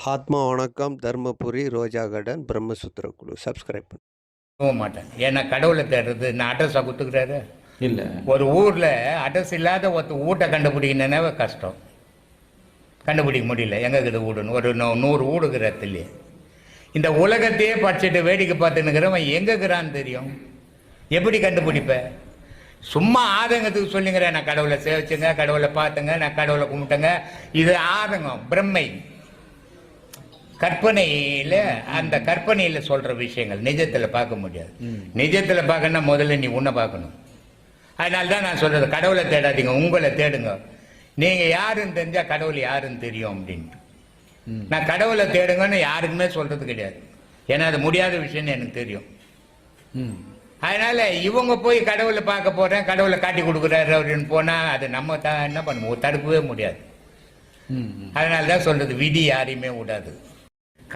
ஆத்மா வணக்கம் தர்மபுரி ரோஜா கார்டன் பிரம்மசூத்திர குழு சப்ஸ்கிரைப் பண்ணு. போக மாட்டேன். ஏன்னா கடவுளை தேடுறது நான் அட்ரஸாக கொடுத்துக்கிறாரு இல்லை. ஒரு ஊரில் அட்ரஸ் இல்லாத ஒருத்தர் வீட்டை கண்டுபிடிக்கணுன்னாவே கஷ்டம். கண்டுபிடிக்க முடியல. எங்கே இருக்குது வீடுன்னு ஒரு 100 வீடுங்கிறது இல்லையே. இந்த உலகத்தையே படிச்சுட்டு வேடிக்கை பார்த்துன்னுக்கிறவன் எங்கேக்கிறான்னு தெரியும். எப்படி கண்டுபிடிப்ப? சும்மா ஆதங்கத்துக்கு சொல்லிங்கிறேன். நான் கடவுளை சேவிச்சுங்க, கடவுளை பார்த்துங்க, நான் கடவுளை கும்பிட்டேங்க. இது ஆதங்கம், பிரம்மை, கற்பனையில். அந்த கற்பனையில் சொல்கிற விஷயங்கள் நிஜத்தில் பார்க்க முடியாது. நிஜத்தில் பார்க்கணுன்னா முதல்ல நீ உன்னை பார்க்கணும். அதனால தான் நான் சொல்கிறது, கடவுளை தேடாதீங்க, உங்களை தேடுங்க. நீங்கள் யாருன்னு தெரிஞ்சால் கடவுள் யாருன்னு தெரியும் அப்படின்ட்டு. நான் கடவுளை தேடுங்கன்னு யாருக்குமே சொல்கிறது கிடையாது. ஏன்னா அது முடியாத விஷயம்னு எனக்கு தெரியும். அதனால் இவங்க போய் கடவுளை பார்க்க போகிறேன், கடவுளை காட்டி கொடுக்குறாரு அப்படின்னு போனால் அது நம்ம என்ன பண்ணுவோம், தடுக்கவே முடியாது. அதனால தான் சொல்கிறது, விதி யாரையுமே விடாது.